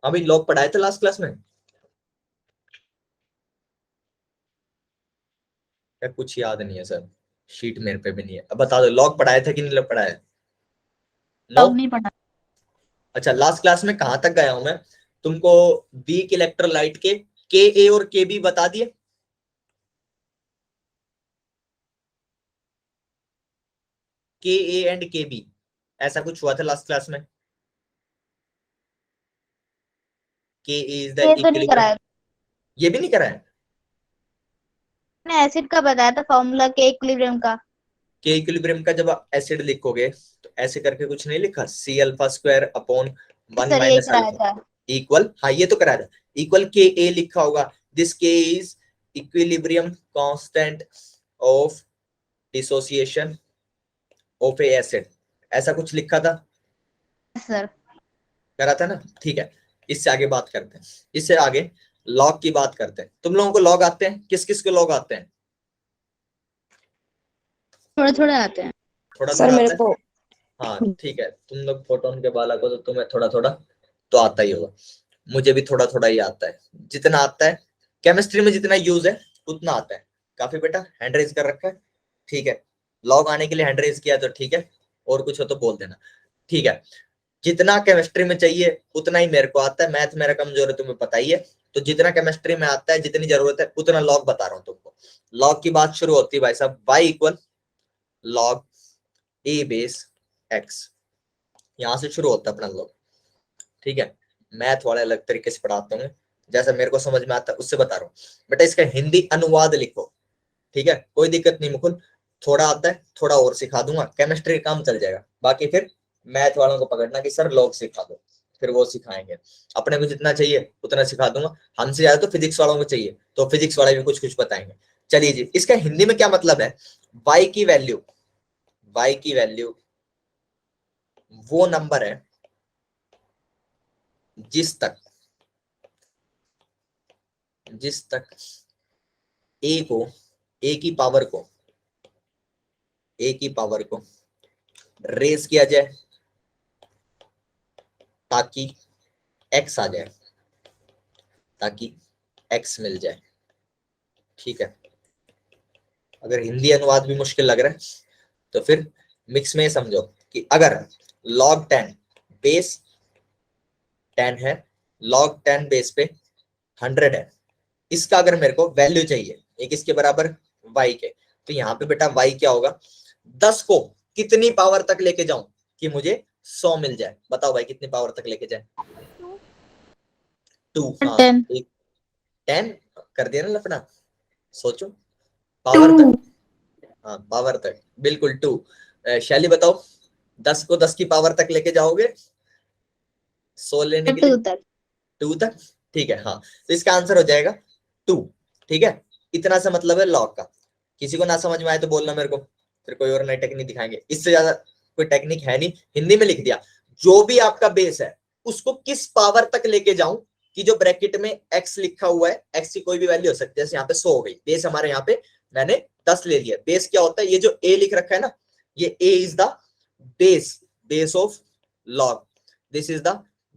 अभी लॉग पढ़ाए थे लास्ट क्लास में या कुछ याद नहीं है सर? शीट मेरे पे भी नहीं है। अब बता दो, लॉग पढ़ाया था कि नहीं पढ़ाया? नो। लॉग नहीं पढ़ा। अच्छा, लास्ट क्लास में कहां तक गया हूं मैं? तुमको वीक इलेक्ट्रोलाइट के ए और के बी बता दिए। के ए एंड के बी, ऐसा कुछ हुआ था लास्ट क्लास में। के ए इज द ये तो नहीं इक्विलिब्रियम। कराया। ये भी नहीं करा है। मैंने एसिड का बताया था फॉर्मूला के इक्विलिब्रियम का। के इक्विलिब्रियम का जब आप एसिड लिखोगे तो ऐसे करके कुछ नहीं लिखा, see alpha square upon one sir यही माइनस कराया अल्फा था। इक्वल, हाँ ये तो करा था, इक्वल के ए लिखा होगा। दिस के is equilibrium constant of dissociation of A acid, ऐसा कुछ लिखा था, सर करा था ना? ठीक है, इससे आगे बात करते हैं। इससे आगे लॉग की बात करते हैं। तुम लोगों को लॉग आते हैं? किस किस को लॉग आते हैं? थोड़े थोड़े आते हैं। थोड़ा सर थोड़ा मेरे आता है। को हाँ ठीक है, तुम लोग फोटोन के बालक हो तो तुम्हें थोड़ा थोड़ा तो आता ही होगा। मुझे भी थोड़ा थोड़ा ही आता है, जितना आता है केमिस्ट्री में जितना यूज है उतना आता है। काफी बेटा हैंड रेज कर रखा है, ठीक है। लॉग आने के लिए हैंड रेज किया तो ठीक है, और कुछ हो तो बोल देना, ठीक है। जितना केमिस्ट्री में चाहिए उतना ही मेरे को आता है। मैथ मेरा कमजोर है, तुम्हें पता ही है। तो जितना केमिस्ट्री में आता है, जितनी जरूरत है उतना लॉग बता रहा हूँ तुमको। लॉग की बात शुरू होती है भाई साहब, y इक्वल लॉग ए बेस एक्स, यहां से शुरू होता है अपना लॉग, ठीक है। मैथ वाले अलग तरीके से पढ़ाते होंगे, जैसा मेरे को समझ में आता है उससे बता रहा हूँ। बेटा इसका हिंदी अनुवाद लिखो, ठीक है, कोई दिक्कत नहीं मुकुल। थोड़ा आता है, थोड़ा और सिखा दूंगा, केमिस्ट्री काम चल जाएगा। बाकी फिर मैथ वालों को पकड़ना कि सर लॉग सिखा दो, फिर वो सिखाएंगे। अपने को जितना चाहिए उतना सिखा दूंगा। हमसे ज्यादा तो फिजिक्स वालों को चाहिए, तो फिजिक्स वाले भी कुछ कुछ बताएंगे। चलिए जी, इसका हिंदी में क्या मतलब है? वाई की वैल्यू, वाई की वैल्यू वो नंबर है जिस तक ए को, ए की पावर को, ए की पावर को रेज किया जाए ताकि एक्स आ जाए, ताकि एक्स मिल जाए, ठीक है। अगर हिंदी अनुवाद भी मुश्किल लग रहा है तो फिर मिक्स में समझो कि अगर log 10 बेस 10 है, log 10 बेस पे 100 है, इसका अगर मेरे को वैल्यू चाहिए एक इसके बराबर y के, तो यहाँ पे बेटा y क्या होगा? 10 को कितनी पावर तक लेके जाऊं कि मुझे 100 मिल जाए? बताओ भाई, कितनी पावर तक लेके जाए? 2, हाँ 10। एक 10 कर दिया ना लफड़ा, सोचो टू। पावर तक, हाँ पावर तक बिल्कुल 2। शैली बताओ, 10 को 10 की पावर तक लेके जाओगे 100 लेने के लिए? 2 तक। 2 तक, ठीक है। हाँ तो इसका आंसर हो जाएगा 2, ठीक है। इतना सा मतलब है लॉग का। किसी को ना समझ में आए तो बोलना मेरे को, फिर कोई और नई टेक्निक दिखाएंगे। इससे ज्यादा कोई टेक्निक है नहीं, हिंदी में लिख दिया। जो भी आपका बेस है उसको किस पावर तक लेके जाऊं कि जो ब्रैकेट में x लिखा हुआ है, x की कोई भी वैल्यू हो सकती है, जैसे यहाँ पे 100 हो गई, बेस हमारे यहाँ पे मैंने 10 ले लिया। बेस क्या होता है? ये जो a लिख रखा है ना, ये a is the base, base of log, this is the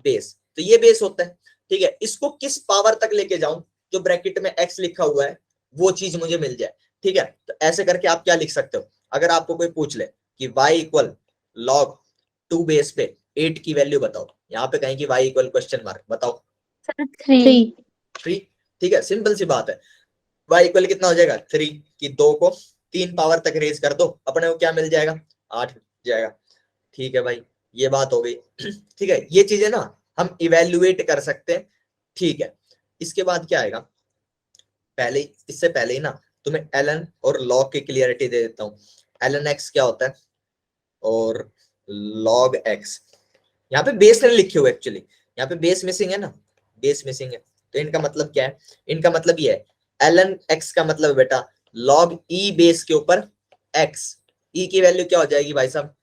base, तो ये बेस होता है, ठीक है। इसको किस पावर तक लेके जाऊं जो ब्रैकेट में x लिखा हुआ है वो चीज मुझे मिल जाए, ठीक है। तो ऐसे करके आप क्या लिख सकते हो? अगर आपको कोई पूछ ले कि y इक्वल लॉग 2 बेस पे 8 की वैल्यू बताओ, यहाँ पे कहें कि y इक्वल क्वेश्चन मार्क, बताओ 3। 3, ठीक है। सिंपल सी बात है, y इक्वल कितना हो जाएगा? 3 की 2 को 3 पावर तक रेज कर दो, अपने को क्या मिल जाएगा? 8 जाएगा, ठीक है भाई। ये बात हो गई ठीक है। ये चीजें ना हम इवेल्युएट कर सकते हैं, ठीक है। इसके बाद क्या आएगा? पहले, इससे पहले ही ना तुम्हें एलन और लॉग की क्लियरिटी दे देता हूँ। एलन एक्स क्या होता है और लॉग एक्स, यहाँ पे बेस नहीं लिखे हुए एक्चुअली, यहाँ पे बेस मिसिंग है ना, बेस मिसिंग है। तो इनका मतलब क्या है? इनका मतलब ये है, एलन एक्स का मतलब है बेटा लॉग ई बेस के ऊपर एक्स। ई की वैल्यू क्या हो जाएगी भाई साहब?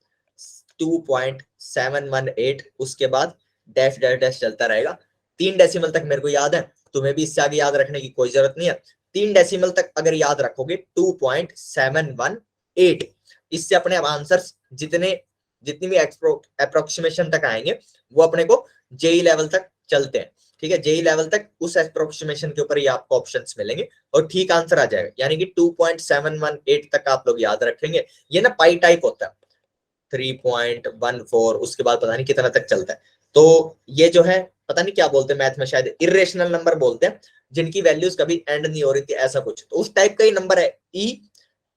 2.718, उसके बाद डैश डैश डैश चलता रहेगा। 3 डेसिमल तक मेरे को याद है, तुम्हें भी इससे आगे याद रखने की कोई जरूरत नहीं है। 3 डेसिमल तक अगर याद रखोगे 2.718, इससे अपने आंसर जितने जितनी भी अप्रोक्सीमेशन तक आएंगे वो अपने को जेई लेवल तक चलते हैं, ठीक है, जेई लेवल तक उस अप्रोक्सीमेशन के ऊपर ही आपको ऑप्शंस मिलेंगे और ठीक आंसर आ जाएगा, यानी कि 2.718 तक आप लोग याद रखेंगे। ये ना पाई टाइप होता है, 3.14, उसके बाद पता नहीं कितना तक चलता है। तो ये जो है पता नहीं क्या बोलते हैं मैथ में, शायद इरेशनल नंबर बोलते हैं, जिनकी वैल्यूज कभी एंड नहीं हो रही थी, ऐसा कुछ, तो उस टाइप का ही नंबर है ई।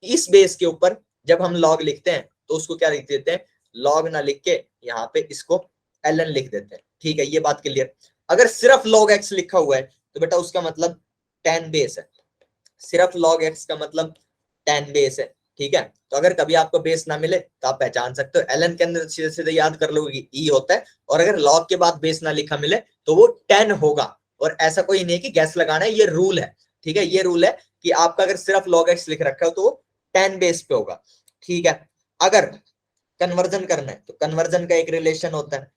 इस बेस के ऊपर जब हम लॉग लिखते हैं तो उसको क्या लिख देते हैं, लॉग ना लिख के यहाँ पे इसको ln लिख देते हैं, ठीक है, ये बात क्लियर। अगर सिर्फ log x लिखा हुआ है तो बेटा उसका मतलब 10 बेस है, सिर्फ log x का मतलब 10 बेस है, ठीक है। तो अगर कभी आपको बेस ना मिले तो आप पहचान सकते हो, ln के अंदर सीधे सीधे याद कर लोगे कि e होता है, और अगर log के बाद बेस ना लिखा मिले तो वो 10 होगा। और ऐसा कोई नहीं है कि गैस लगाना है, ये रूल है, ठीक है, ये रूल है कि आपका अगर सिर्फ log x लिख रखा हो तो वो 10 बेस पे होगा, ठीक है। अगर कन्वर्जन करना है तो कन्वर्जन का एक रिलेशन होता है,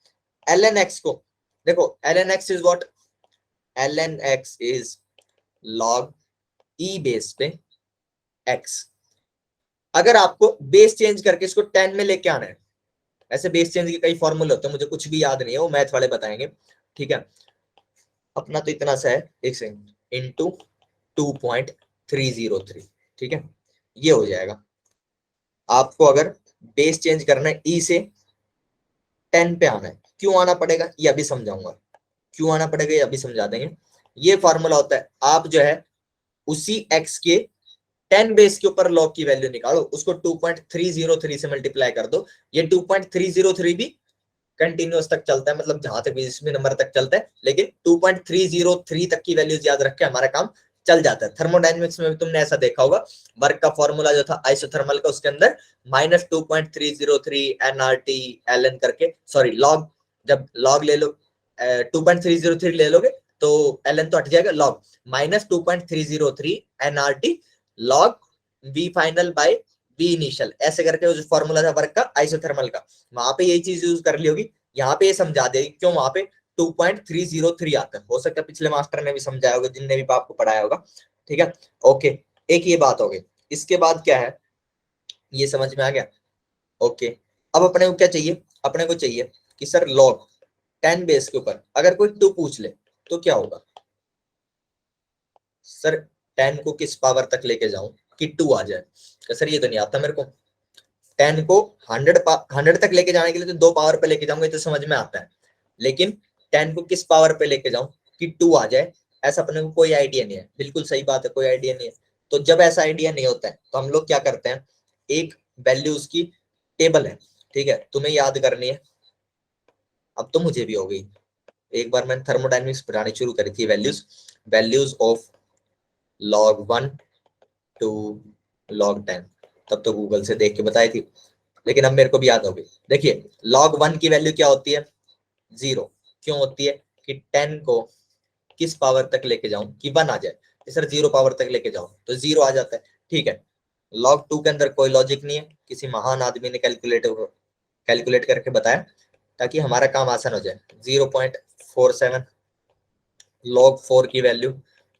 ln x को देखो, ln x is what, ln x is log e base पे x। अगर आपको बेस चेंज करके इसको 10 में लेके आना है, ऐसे बेस चेंज के कई फॉर्मूले होते हैं, मुझे कुछ भी याद नहीं है, वो मैथ वाले बताएंगे, ठीक है। अपना तो इतना सा है, एक सेकंड, इंटू 2.303, ठीक है, ये हो जाएगा। आपको अगर बेस चेंज करना है ई से 10 पे आना है, क्यों आना पड़ेगा ये अभी समझाऊंगा, क्यों आना पड़ेगा ये अभी समझा देंगे। ये फॉर्मूला होता है, आप जो है उसी x के 10 बेस के ऊपर log की वैल्यू निकालो, उसको 2.303 से मल्टीप्लाई कर दो, ये 2.303 भी कंटिन्यूअस तक चलता है, मतलब जहां तक भी जिसमें नंबर तक चलता है, लेकिन 2.303 तक की वैल्यूज याद रख के हमारा काम चल जाता है। थर्मोडाइनमिक्स में भी तुमने ऐसा देखा होगा, वर्क का फॉर्मूला जो था आइसोथर्मल का, उसके अंदर -2.303 nRT ln करके, सॉरी लॉग, जब लॉग ले लो 2.303 ले लोगे तो ln तो हट जाएगा, log -2.303 nRT log v final by v initial, ऐसे करके जो फॉर्मूला था वर्क का आइसोथर्मल का, वहां पे यही चीज यूज कर ली होगी, यहाँ पे ये समझा देगी क्यों वहां पे 2.303 आता है। हो सकता है पिछले मास्टर ने भी समझाया होगा, जिनने भी आपको पढ़ाया होगा, ठीक है। ओके, एक ये बात हो गई, इसके बाद क्या है, ये समझ में आ गया, ओके। अब अपने को क्या चाहिए, अपने को चाहिए कि सर log 10 बेस के ऊपर अगर कोई 2 पूछ ले तो क्या होगा, सर 10 को किस पावर तक लेके जाऊं कि 2 आ जाए, तो सर ये तो नहीं आता मेरे को, 10 को 100 तक लेके जाने के लिए तो 2 पावर पे लेके जाऊंगा, तो समझ में आता है, लेकिन 10 को किस पावर पे लेके जाऊं कि 2 आ जाए, ऐसा अपने को कोई आइडिया नहीं है। बिल्कुल सही बात है, कोई आइडिया नहीं है। तो जब ऐसा आइडिया नहीं होता है तो हम लोग क्या करते हैं, एक वैल्यू उसकी टेबल है, ठीक है, तुम्हें याद करनी है, अब तो मुझे भी हो गई, एक बार मैंने थर्मोडायनेमिक्स पढ़ानी शुरू करी थी, values, values of log 1 to log 10, तब तो गूगल से देख के बताई थी, लेकिन अब मेरे को भी याद हो गई। देखिए log 1 की वैल्यू क्या होती है, 0, क्यों होती है कि 10 को किस पावर तक लेके जाऊं कि 1 आ जाए, सर 0 पावर तक लेके जाऊं तो 0 आ जाता है, ठीक है। log 2 के अंदर कोई लॉजिक नहीं है, किसी महान आदमी ने कैलकुलेट करके बताया ताकि हमारा काम आसान हो जाए, 0.47, log 4 की वैल्यू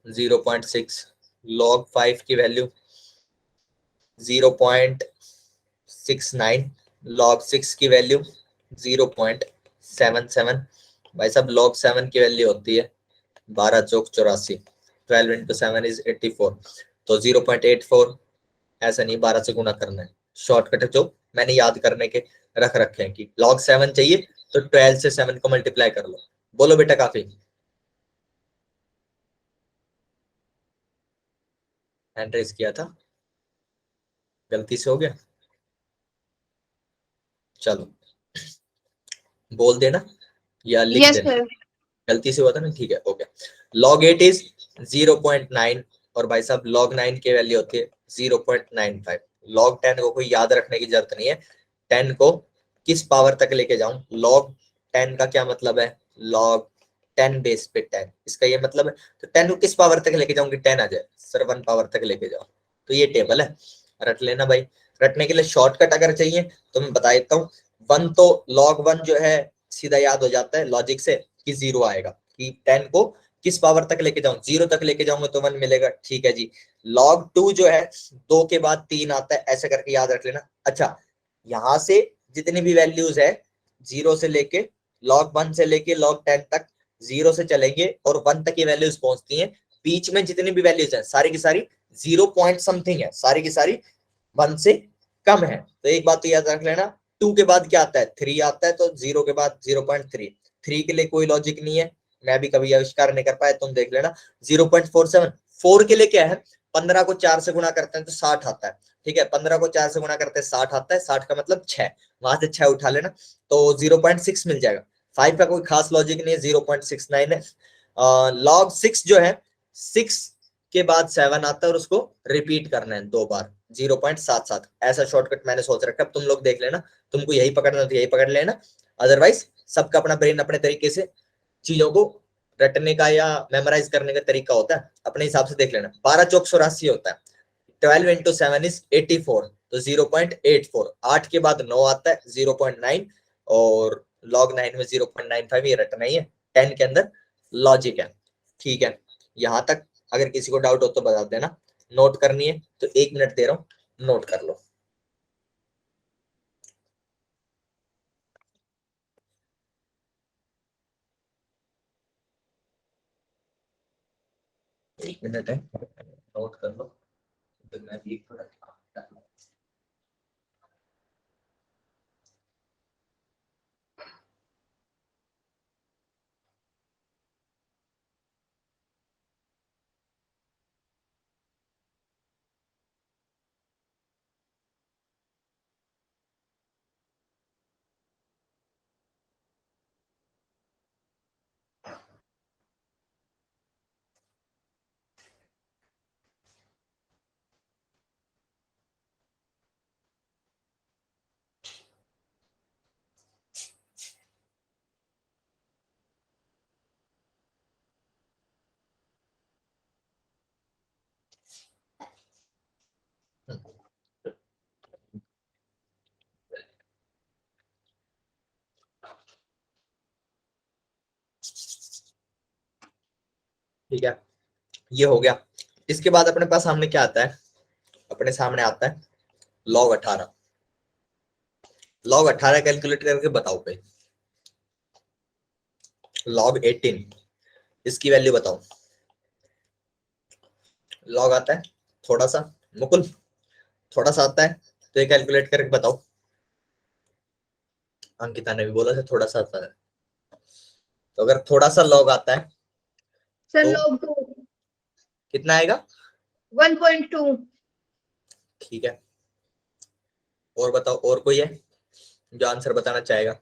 0.6, log 5 की वैल्यू 0.69, log 6 की वैल्यू 0.77, भाई साहब log 7 की वैल्यू होती है 12 चौक 84, 12 इंटू 7 इज 84, तो 0.84, ऐसा नहीं 12 से गुना करना है, शॉर्टकट जो मैंने याद करने के रख रखे हैं कि log 7 चाहिए तो 12 से 7 को मल्टीप्लाई कर लो। बोलो बेटा, काफी हैंड रेस किया था, गलती से हो गया, चलो बोल देना या लिख यस देना, सर। गलती से हुआ था ना, ठीक है, ओके। log 8 इज 0.9, और भाई साहब log 9 की वैल्यू होती है 0.95। log 10 को कोई याद रखने की जरूरत नहीं है, 10 को किस पावर तक लेके जाऊं, log 10 का क्या मतलब है, log 10 बेस पे 10, इसका ये मतलब है, तो 10 को किस पावर तक लेके जाऊं कि 10 आ जाए, सर 1 पावर तक लेके जाओ, तो ये टेबल है, रट लेना भाई। रटने के लिए शॉर्टकट अगर चाहिए तो मैं बता देता हूँ, 1 तो log 1 जो है सीधा याद हो जाता है लॉजिक से कि 0 आएगा, कि 10 को किस पावर तक लेके जाऊं, 0 तक लेके जाऊंगा तो 1 मिलेगा, ठीक है जी। log 2 जो है 2 के बाद 3 आता है, ऐसे करके याद रख लेना। अच्छा, यहां से जितनी भी वैल्यूज है 0 से लेके log 1 से लेके log 10 तक 0 से चलेंगे और 1 तक ये वैल्यूज पहुंचती हैं, बीच में जितनी भी वैल्यूज हैं सारी की सारी 0 पॉइंट समथिंग है, सारी की सारी 1 से कम है। तो एक बात तो याद रख लेना, 2 के बाद क्या आता है, 3 आता है, तो 0 के बाद 0.3, 3 के लिए कोई लॉजिक नहीं है, मैं भी कभी आविष्कार नहीं कर पाया, तुम देख लेना। 0.47, 4 के लिए क्या है, 15 को 4 से गुणा करते हैं तो 60 आता है, ठीक है, 15 को 4 से गुणा करते हैं 60 आता है, 60 का मतलब 6, वहां से 6 उठा लेना तो 0.6 मिल जाएगा। 5 का कोई खास लॉजिक नहीं है, 0.69 है। लॉग 6 जो है, 6 के बाद 7 आता है और उसको रिपीट करना है 2 बार, 0.77, ऐसा शॉर्टकट मैंने सोच रखा है, तुम लोग देख लेना, तुमको यही पकड़ना तो यही पकड़ लेना, अदरवाइज सबका अपना ब्रेन अपने तरीके से चीजों को रटने का या मेमोराइज करने का तरीका होता है, अपने हिसाब से देख लेना। 12 चौक 84 होता है, 12 into 7 is 84, तो 0.84, 8 के बाद 9 आता है 0.9, और log 9 में 0.95 ये रटना ही है, 10 के अंदर लॉजिक है, ठीक है। यहां तक अगर किसी को डाउट हो तो बता देना, नोट करनी है तो 1 मिनट दे रहा हूं, नोट कर लो। एक मिनट है, नोट कर लो, तो मैं भी थोड़ा ठीक है, ये हो गया। इसके बाद अपने पास सामने क्या आता है, अपने सामने आता है log 18, log 18 कैलकुलेट करके बताओ भाई, log 18 इसकी वैल्यू बताओ, log आता है थोड़ा सा, मुकुल थोड़ा सा आता है तो ये कैलकुलेट करके बताओ, अंकिता ने भी बोला था थोड़ा सा आता है, तो अगर थोड़ा सा log आता है सर तो log 2 कितना आएगा, 1.2। ठीक है, और बताओ, और कोई है जो आंसर बताना चाहेगा।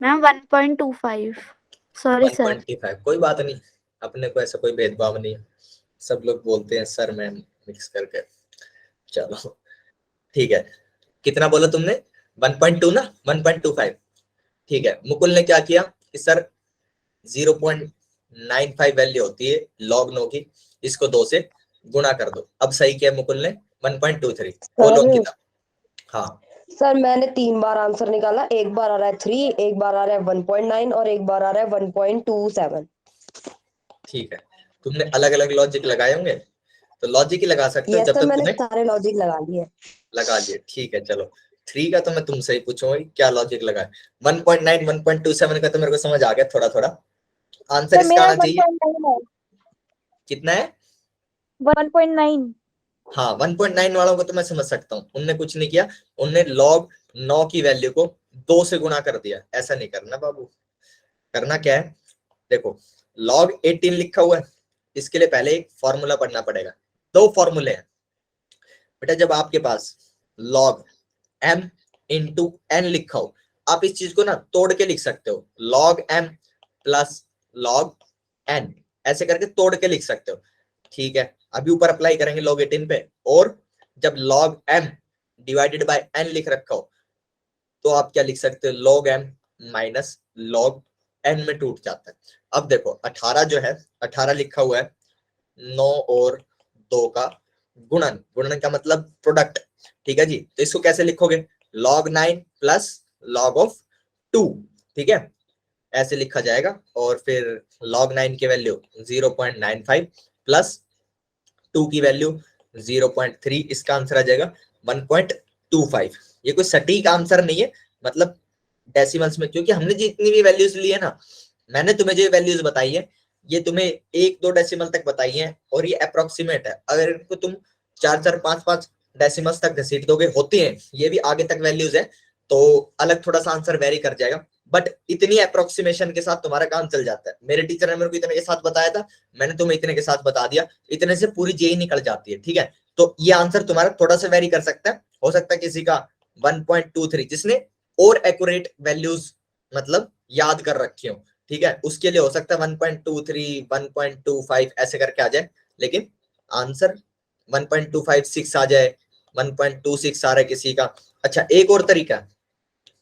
मैम 1.25। Sorry sir. 1.25, कोई बात नहीं, अपने को ऐसा कोई भेदभाव नहीं है, सब लोग बोलते हैं सर मैम मिक्स करके, चलो ठीक है। कितना बोला तुमने, 1.2 ना, 1.25, ठीक है। मुकुल ने क्या किया कि सर 0.95 वैल्यू होती है log 9 की, इसको 2 से गुणा कर दो, अब सही किया मुकुल ने 1.23, बोलो अंकिता। हाँ सर मैंने 3 बार आंसर निकाला, एक बार आ रहा है 3, एक बार आ रहा है 1.9 और एक बार आ रहा है 1.27। ठीक है, तुमने अलग अलग लॉजिक लगाए होंगे, तो लॉजिक ही लगा सकते हो यस जब सर, तक मैंने तुम्हें सारे लॉजिक लगा लिए। लगा लिए, ठीक है। चलो 3 का तो मैं तुमसे ही पूछूंगा क्या लॉजिक लगा है, 1.9 1.27 का तो मेरे को समझ आ गया थोड़ा थोड़ा, आंसर सर इसका मेरा आना चाहिए 1.9 है। कितना है, 1.9। हाँ 1.9 वालों को तो मैं समझ सकता हूँ, उनने कुछ नहीं किया, उनने log 9 की वैल्यू को 2 से गुणा कर दिया, ऐसा नहीं करना बाबू, करना क्या है, देखो log 18 लिखा हुआ है, इसके लिए पहले एक फॉर्मूला पढ़ना पड़ेगा, 2 फॉर्मूले हैं बेटा, जब आपके पास log m इंटू n लिखा हो, आप इस चीज को ना तोड़ के लिख सकते हो, log m plus log n ऐसे करके तोड़ के लिख सकते हो, ठीक है। अभी ऊपर अप्लाई करेंगे log 18 पे, और जब log m divided by n लिख रखा हो तो आप क्या लिख सकते हो, log m minus log n में टूट जाता है। अब देखो 18 जो है, 18 लिखा हुआ है 9 और 2 का गुणन, गुणन का मतलब प्रोडक्ट, ठीक है जी, तो इसको कैसे लिखोगे, log 9 प्लस log ऑफ 2, ठीक है, ऐसे लिखा जाएगा, और फिर log 9 की वैल्यू 0.95 प्लस 2 की वैल्यू 0.3, इसका आंसर आ जाएगा 1.25। ये कोई सटीक आंसर नहीं है, मतलब डेसिमल्स में, क्योंकि हमने जितनी भी वैल्यूज ली है ना, मैंने तुम्हें जो वैल्यूज बताई है ये तुम्हें 1-2 डेसिमल तक बताई है और ये अप्रोक्सीमेट है। अगर इनको तुम 4-4 5-5 डेसिमल्स तक घसीट दोगे, होती है ये भी आगे तक वैल्यूज है, तो अलग थोड़ा सा आंसर वेरी कर जाएगा, बट इतनी अप्रोक्सीमेशन के साथ तुम्हारा काम चल जाता है। मेरे टीचर ने मेरे को इतने के साथ बताया था, मैंने तुम्हें इतने के साथ बता दिया, इतने से पूरी जेई निकल जाती है। ठीक है, तो ये आंसर तुम्हारा थोड़ा सा वेरी कर सकता है, हो सकता है किसी का 1.23 जिसने और एक्यूरेट वैल्यूज मतलब याद कर रखी हो, ठीक है, उसके लिए हो सकता है 1.23 1.25 ऐसे करके आ जाए, लेकिन आंसर 1.256 आ जाए, 1.26 आ रहा है किसी का। अच्छा, एक और तरीका है,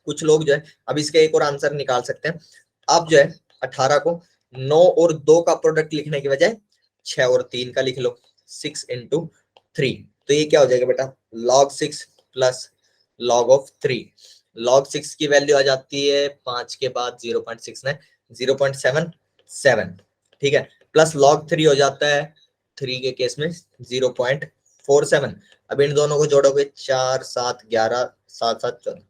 कुछ लोग जो है अब इसका एक और आंसर निकाल सकते हैं। आप जो है 18 को 9 और 2 का प्रोडक्ट लिखने की बजाय 6 और 3 का लिख लो, 6 × 3, तो ये क्या हो जाएगा बेटा, log 6 plus log of 3। log 6 की वैल्यू आ जाती है 5 के बाद 0.69 0.77, ठीक है, प्लस log 3 हो जाता है 3 के केस में 0.47। अब इन दोनों को जोड़ोगे 4 7 11 7 7 14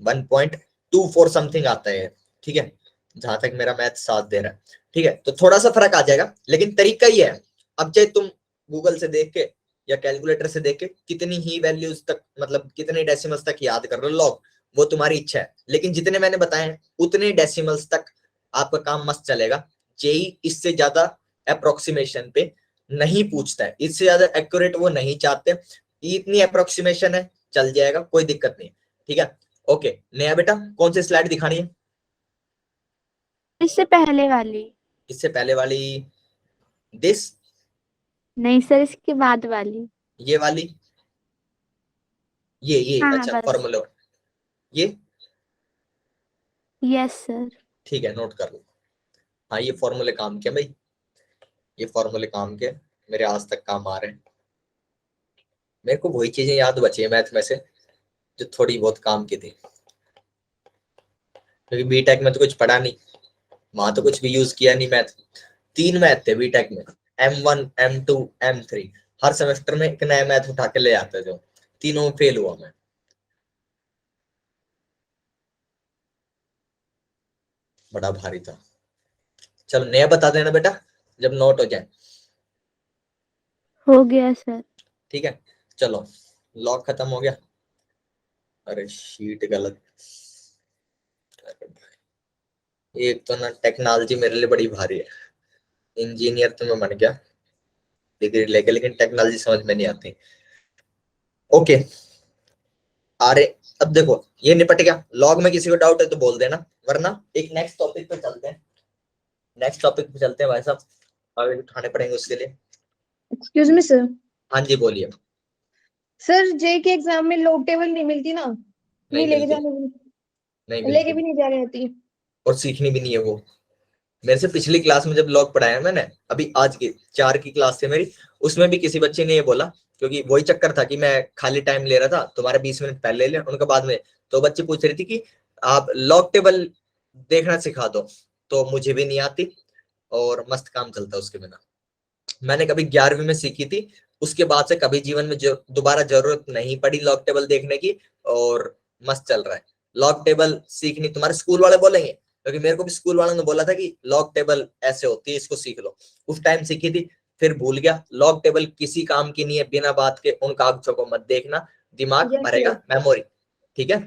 1.24 समथिंग आता है, ठीक है, जहां तक मेरा मैथ साथ दे रहा है। ठीक है, तो थोड़ा सा फर्क आ जाएगा, लेकिन तरीका ही है। अब चाहे तुम गूगल से देख के या कैलकुलेटर से देख के कितनी ही वैल्यूज तक मतलब कितने डेसिमल्स तक याद कर लो लॉग, वो तुम्हारी इच्छा है, लेकिन जितने मैंने बताए हैं उतने डेसिमल्स तक आपका काम मस्त चलेगा। जेई इससे ज्यादा अप्रोक्सीमेशन पे नहीं पूछता है, इससे ज्यादा एक्यूरेट वो नहीं चाहते, इतनी अप्रोक्सीमेशन है चल जाएगा, कोई दिक्कत नहीं। ठीक है, ओके, नया बेटा कौन सी स्लाइड दिखानी है? इससे पहले वाली। इससे पहले वाली, दिस, नहीं सर, इसके बाद वाली। ये वाली, ये हाँ हाँ अच्छा बस। फॉर्मूला, ये यस सर। ठीक है, नोट कर लो। हाँ, ये फॉर्मूले काम के भाई, ये फॉर्मूले काम के, मेरे आज तक काम आ रहे हैं। मेरे को वही चीजें याद बची है मैथ में से जो थोड़ी बहुत काम की थी, क्योंकि बीटेक में तो कुछ पढ़ा नहीं, वहां तो कुछ भी यूज किया नहीं मैथ। 3 मैथ थे बीटेक में, M1 M2 M3, हर सेमेस्टर में एक नया मैथ उठा के ले आते थे, तीनों में फेल हुआ मैं, बड़ा भारी था। चलो नया बता देना बेटा जब नोट हो जाए। हो गया सर। ठीक है, चलो लॉग खत्म हो गया। अरे शीट गलत, अरे भाई, एक तो ना टेक्नोलॉजी मेरे लिए बड़ी भारी है, इंजीनियर तो मैं बन गया डिग्री लेके, लेकिन टेक्नोलॉजी समझ में नहीं आती। ओके, अरे अब देखो ये निपट गया, लॉग में किसी को डाउट है तो बोल देना, वरना एक नेक्स्ट टॉपिक पे चलते हैं, नेक्स्ट टॉपिक पे चलते हैं भाई साहब, आगे उठाने पड़ेंगे उसके लिए। Excuse me sir. हाँ जी बोलिए। सर जे के एग्जाम में लॉग टेबल नहीं मिलती ना, नहीं नहीं लेके मिलती, जाने नहीं लेके मिलती, भी नहीं जा रही होती। और सीखनी भी नहीं है वो। मेरे से पिछली क्लास में जब लॉग पढ़ाया मैंने, अभी आज की 4 की क्लास थी मेरी, उसमें भी किसी बच्चे ने ये बोला, क्योंकि वही चक्कर था कि मैं खाली टाइम ले रहा था, तुम्हारे 20 मिनट पहले ले उनका बाद में, तो बच्चे पूछ रही थी कि आप लॉग टेबल देखना सिखा दो, तो मुझे भी नहीं आती और मस्त काम चलता उसके बिना। मैंने कभी 11वीं में सीखी थी, उसके बाद से कभी जीवन में दोबारा जरूरत नहीं पड़ी लॉग टेबल देखने की, और मस्त चल रहा है। लॉग टेबल सीखनी तुम्हारे स्कूल वाले बोलेंगे, क्योंकि मेरे को भी स्कूल वालों ने बोला था कि लॉग टेबल ऐसे होती है, इसको सीख लो, उस टाइम सीखी थी, फिर भूल गया। लॉग टेबल किसी काम की नहीं है, बिना बात के उन कागजों को मत देखना, दिमाग यस भरेगा सर। मेमोरी, ठीक है,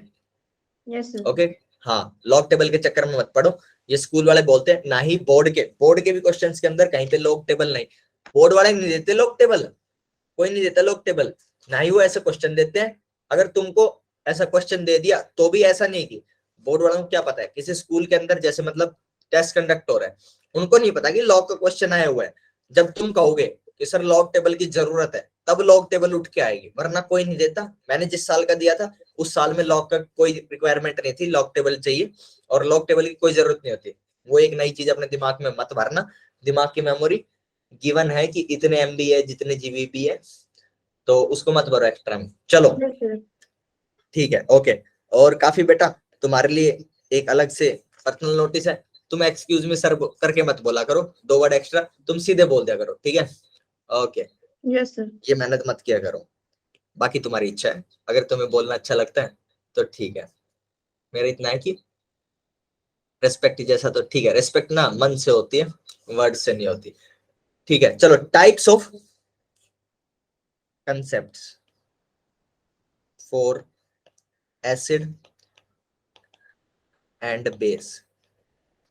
यस सर। ओके। हाँ, लॉग टेबल के चक्कर में मत पड़ो, ये स्कूल वाले बोलते हैं ना, ही बोर्ड के भी क्वेश्चंस के अंदर कहीं पे लॉग टेबल नहीं, बोर्ड वाले नहीं देते लॉग टेबल, कोई नहीं देता लॉग टेबल, ना ही वो ऐसे क्वेश्चन देते हैं। अगर तुमको ऐसा क्वेश्चन दे दिया तो भी ऐसा नहीं कि बोर्ड वालों को क्या पता है, किसी स्कूल के अंदर जैसे मतलब टेस्ट कंडक्ट हो रहा है, उनको नहीं पता कि लॉग का क्वेश्चन आया हुआ है। जब तुम कहोगे कि सर लॉग टेबल की जरूरत है, तब लॉग टेबल उठ के आएगी, वरना कोई नहीं देता। मैंने जिस साल का दिया था उस साल में लॉग का कोई रिक्वायरमेंट नहीं थी, लॉग टेबल चाहिए और लॉग टेबल की कोई जरूरत नहीं होती। वो एक नई चीज अपने दिमाग में मत भरना, दिमाग की मेमोरी गिवन है कि इतने एमबी है, जितने जीबी है, तो उसको मत भरो एक्स्ट्रा में। चलो यस सर। ठीक है, ओके। और काफी बेटा तुम्हारे लिए एक अलग से पर्सनल नोटिस है, तुम एक्सक्यूज मी सर करके मत बोला करो, 2 वर्ड एक्स्ट्रा तुम सीधे बोल दिया करो, ठीक है, ओके। Yes sir. ये मेहनत मत किया करो, बाकी तुम्हारी इच्छा है, अगर तुम्हें बोलना अच्छा लगता है तो ठीक है, मेरा इतना है कि रेस्पेक्ट जैसा तो ठीक है, रेस्पेक्ट ना मन से होती है, वर्ड से नहीं होती। ठीक है, चलो types of concepts for acid and base,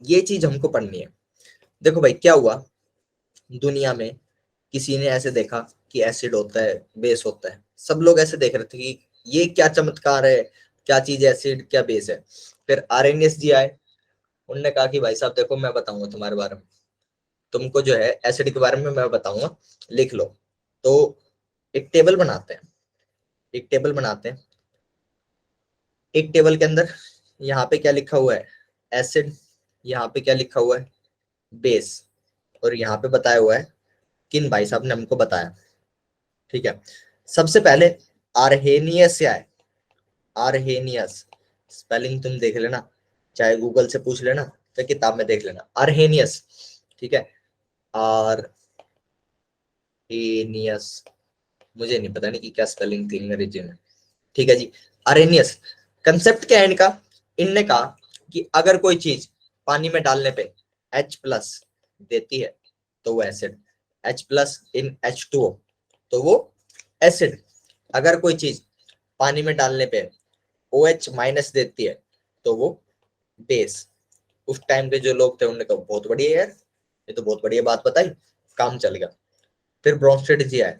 ये चीज हमको पढ़नी है। देखो भाई क्या हुआ, दुनिया में किसी ने ऐसे देखा कि एसिड होता है, बेस होता है, सब लोग ऐसे देख रहे थे कि ये क्या चमत्कार है, क्या चीज एसिड क्या बेस है। फिर आरएनएस जी आए, उनने कहा कि भाई साहब देखो मैं बताऊंगा तुम्हारे बारे में, तुमको जो है एसिड के बारे में मैं बताऊंगा, लिख लो। तो एक टेबल बनाते हैं, एक टेबल बनाते हैं, एक टेबल के अंदर यहाँ पे क्या लिखा हुआ है, एसिड, यहाँ पे क्या लिखा हुआ है, बेस, और यहाँ पे बताया हुआ है किन भाई साहब ने हमको बताया। ठीक है, सबसे पहले आरहेनियस से आए, आरहेनियस, स्पेलिंग तुम देख लेना, चाहे गूगल से पूछ लेना, चाहे किताब में देख लेना, आरहेनियस। ठीक है, आरहेनियस, मुझे नहीं पता नहीं कि क्या स्पेलिंग थी अंग्रेजी में। ठीक है जी, आरहेनियस। कंसेप्ट क्या है इनका, इनने कहा कि अगर कोई चीज पानी में डालने पे H+ देती है तो वो एसिड, H+ इन H2O तो वो एसिड। अगर कोई चीज पानी में डालने पे OH- देती है तो वो बेस। उस टाइम के जो लोग थे उन्होंने कहा बहुत बढ़िया यार, ये तो बहुत बढ़िया बात बताई, काम चल गया। फिर ब्रोंस्टेड जी आए,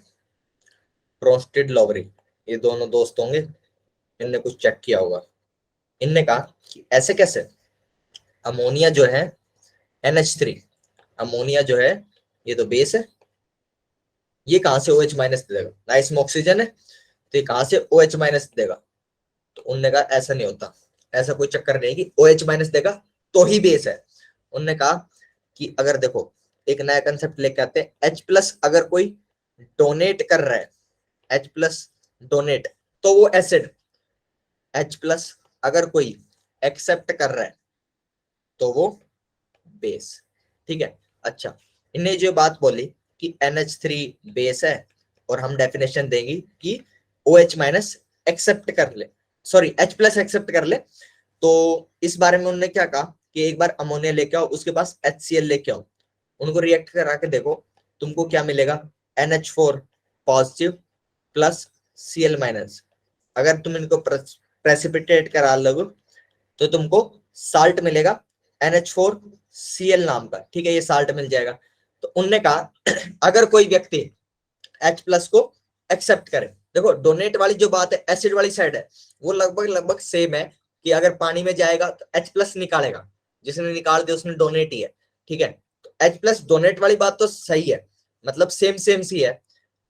ब्रोंस्टेड लॉवरी, ये दोनों दोस्त होंगे, इनने कुछ चेक किया होगा, इनने कहा कि ऐसे कैसे, अमोनिया जो है NH3, अमोनिया जो है ये तो बेस है, ये कहां से OH- दे देगा, ना इसमें ऑक्सीजन है तो ये कहां से OH- देगा। तो उनने कहा ऐसा नहीं होता, ऐसा कोई चक्कर नहीं कि OH- देगा तो ही बेस है। उनने कहा कि अगर देखो एक नया कंसेप्ट लेके आते हैं, H+ अगर कोई डोनेट कर रहा है, H+ डोनेट तो वो एसिड, H+ अगर कोई एक्सेप्ट कर रहा है तो वो बेस। ठीक है, अच्छा, इन्हें जो बात बोली कि NH3 बेस है और हम डेफिनेशन देंगे कि OH- एक्सेप्ट कर ले, सॉरी H+ एक्सेप्ट कर ले, तो इस बारे में उन्होंने क्या कहा कि एक बार अमोनिया लेके आओ, उसके पास HCl लेके आओ, उनको रिएक्ट करा के देखो, तुमको क्या मिलेगा, NH4 पॉजिटिव प्लस Cl-। अगर तुम इनको प्रेसिपिटेट करा लोगे तो तुमको साल्ट मिलेगा NH4Cl नाम का। ठीक है, ये साल्ट मिल जाएगा। तो उनने कहा अगर कोई व्यक्ति H+ को एक्सेप्ट करे, देखो डोनेट वाली जो बात है एसिड वाली साइड है वो लगभग लगभग सेम है कि अगर पानी में जाएगा तो H+ निकालेगा, जिसने निकाल दिया उसने डोनेट ही है। ठीक है, तो H+ डोनेट वाली बात तो सही है, मतलब सेम सेम सी है।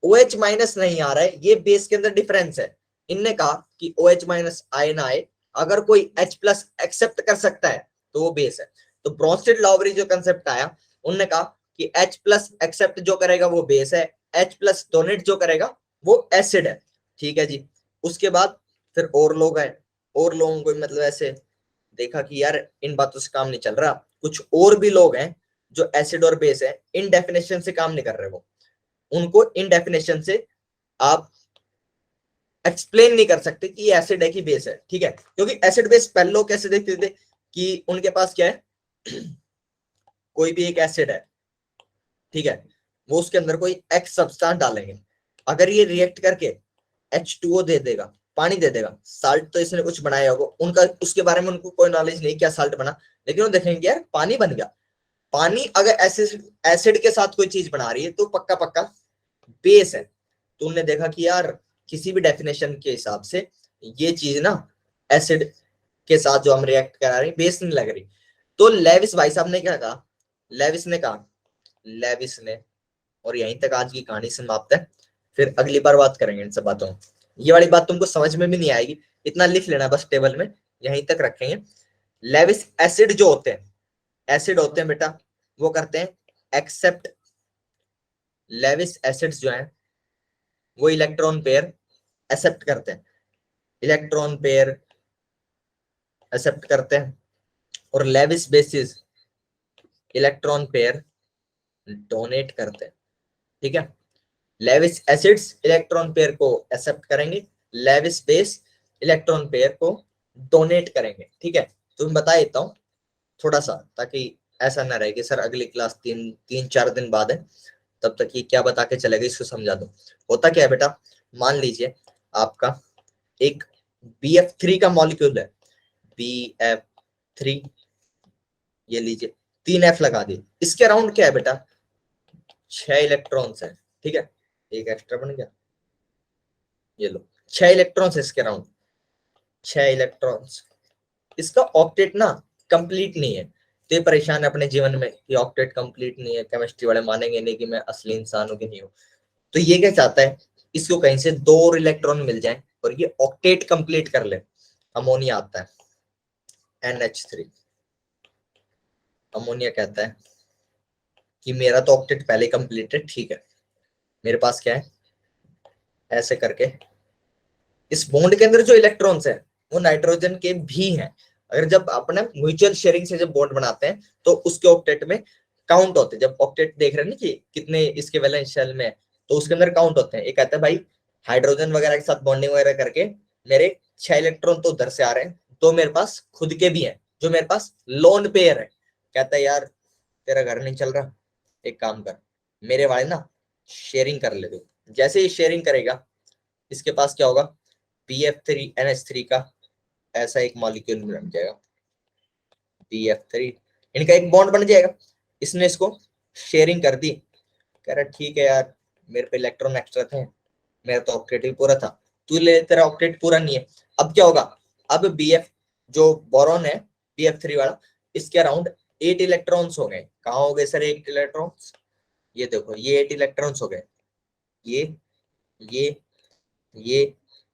OH- नहीं आ रहा है, ये बेस के अंदर डिफरेंस है। इनने कहा कि OH- आए ना आए, अगर कोई H+ एक्सेप्ट कर सकता है तो वो बेस है। तो ब्रोंस्टेड लॉवरी जो कंसेप्ट आया, उन्होंने कहा कि H+ एक्सेप्ट जो करेगा वो बेस है, H+ डोनेट जो करेगा वो एसिड है। ठीक है जी, उसके बाद फिर और लोग आए, और लोगों को मतलब ऐसे देखा कि यार इन बातों से काम नहीं चल रहा, कुछ और भी लोग हैं जो एसिड और बेस है इन डेफिनेशन से काम नहीं कर रहे, वो उनको इन डेफिनेशन से आप एक्सप्लेन नहीं कर सकते कि ये एसिड है कि बेस है। ठीक है, क्योंकि एसिड बेस पहले लोग कैसे देखते थे कि उनके पास क्या है कोई भी एक एसिड है, ठीक है, वो उसके अंदर कोई एक्स सब्सटेंस डालेंगे, अगर ये रिएक्ट करके H2O दे देगा, पानी दे देगा, साल्ट तो इसने कुछ बनाया होगा, उनका उसके बारे में उनको कोई नॉलेज नहीं क्या साल्ट बना, लेकिन वो देखेंगे यार पानी बन गया। पानी अगर एसिड के साथ कोई चीज बना रही है तो पक्का पक्का बेस है। तो उन्होंने देखा कि यार किसी भी डेफिनेशन के हिसाब से ये चीज ना एसिड के साथ जो हम रिएक्ट करा रहे हैं बेस नहीं लग रही। तो लेविस भाई साहब ने क्या कहा, लेविस ने कहा, लेविस ने, और यहीं तक आज की कहानी समाप्त है, फिर अगली बार बात करेंगे इन सब बातों। ये वाली बात तुमको समझ में भी नहीं आएगी, इतना लिख लेना बस टेबल में, यहीं तक रखेंगे। लेविस एसिड जो होते हैं, एसिड होते हैं बेटा, वो करते हैं एक्सेप्ट, लेविस एसिड्स जो हैं वो इलेक्ट्रॉन पेयर एक्सेप्ट करते हैं, इलेक्ट्रॉन पेयर एक्सेप्ट करते हैं, और Lewis bases electron pair donate करते हैं। ठीक है, लेविस एसिड्स इलेक्ट्रॉन पेयर को एक्सेप्ट करेंगे, लेविस बेस इलेक्ट्रॉन पेयर को डोनेट करेंगे। ठीक है, तो मैं बता देता हूं थोड़ा सा, ताकि ऐसा ना रहे कि सर अगली क्लास 3-4 दिन बाद है, तब तक ये क्या बता के चलेगा, इसको समझा दो। होता क्या है बेटा, मान लीजिए आपका एक BF3 का मॉलिक्यूल है, BF3, ये लीजिए 3F लगा दिए, इसके अराउंड क्या है बेटा, 6 इलेक्ट्रॉन्स है, ठीक है, एक एक्स्ट्रा बन गया, ये लो 6 इलेक्ट्रॉन्स है इसके अराउंड, 6 इलेक्ट्रॉन्स। इसका ऑक्टेट ना कंप्लीट नहीं है, तो ये परेशान है अपने जीवन में कि ऑक्टेट कंप्लीट नहीं है, केमिस्ट्री वाले मानेंगे नहीं कि मैं असली इंसान हूं कि नहीं हूं। तो ये क्या चाहता है, इसको कहीं से 2 और इलेक्ट्रॉन मिल जाए और ये ऑक्टेट कंप्लीट कर ले। अमोनिया आता है NH3, अमोनिया कहता है कि मेरा तो ऑक्टेट पहले कंप्लीट है, ठीक है, मेरे पास क्या है, ऐसे करके इस बॉन्ड के अंदर जो इलेक्ट्रॉन्स है वो नाइट्रोजन के भी हैं। अगर जब अपने म्यूचुअल शेयरिंग से जब बॉन्ड बनाते हैं तो उसके ऑक्टेट में काउंट होते हैं, जब ऑक्टेट देख रहे हैं ना कि कितने इसके वैलेंस शेल में है, तो उसके अंदर काउंट होते हैं। ये कहता है भाई हाइड्रोजन वगैरह के साथ बॉन्डिंग वगैरह करके मेरे 6 इलेक्ट्रॉन तो उधर से आ रहे हैं, तो मेरे पास खुद के भी हैं, जो मेरे पास लोन पेयर है। कहता है यार तेरा घर नहीं चल रहा, एक काम कर, मेरे वाले ना शेयरिंग कर ले दो। जैसे ही शेयरिंग करेगा इसके पास क्या होगा, BF3 NH3 का ऐसा एक मॉलिक्यूल बन जाएगा, BF3, इनका एक बॉन्ड बन जाएगा। इसने इसको शेयरिंग कर दी, कह रहा ठीक है यार मेरे पे इलेक्ट्रॉन एक्स्ट्रा थे, मेरा तो ऑक्टेट भी पूरा था, तू ले, तेरा ऑक्टेट पूरा नहीं है। अब क्या होगा, अब BF जो बोरॉन है BF3 वाला, इसके अराउंड 8 इलेक्ट्रॉन्स हो गए। कहाँ हो गए सर 8 इलेक्ट्रॉन्स, ये देखो ये 8 इलेक्ट्रॉन्स हो गए, ये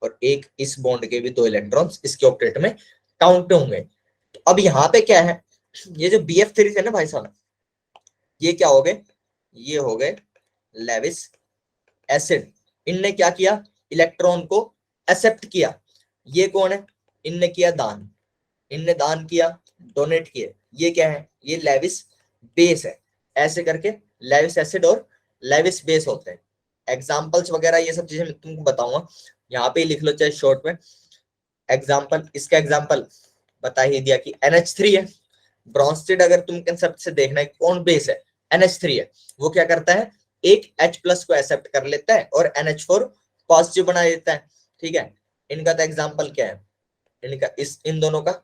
और एक इस बॉन्ड के भी 2 इलेक्ट्रॉन्स इसके ऑक्टेट में काउंट होंगे। तो अब यहाँ पे क्या है, ये जो BF3 थे ना भाई साहब, ये क्या हो गए, ये हो गए लेविस एसिड। इनने क्या किया, इलेक्ट्रॉन को एक्सेप्ट किया। ये कौन है, इनने किया दान, इनने दान किया, डोनेट किए। ये क्या है, ये लेविस बेस है। ऐसे करके लेविस एसिड और लेविस बेस होते हैं। एग्जाम्पल्स वगैरह ये सब चीजें मैं तुमको बताऊंगा, यहाँ पे लिख लो चाहे शॉर्ट में। एग्जाम्पल, इसका एग्जाम्पल बता ही दिया कि NH3 है। ब्रोंस्टेड अगर तुम कंसेप्ट से देखना है कौन बेस है, NH3 है। वो क्या करता है, एक H+ को एक्सेप्ट कर लेता है और NH4 पॉजिटिव बना देता है, ठीक है। इनका तो एग्जाम्पल क्या है, इनका इन दोनों का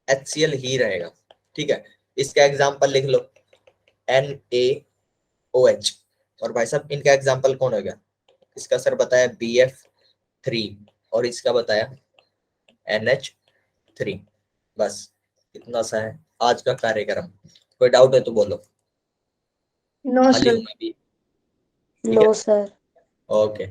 HCl ही रहेगा, ठीक है। इसका एग्जाम्पल लिख लो NaOH। और भाई साहब इनका एग्जाम्पल कौन हो गया, इसका सर बताया BF3 और इसका बताया NH3। बस इतना सा है आज का कार्यक्रम। कोई डाउट है तो बोलो, नो खाली सर। हूं मैं भी, ठीक है, नो सर। ओके।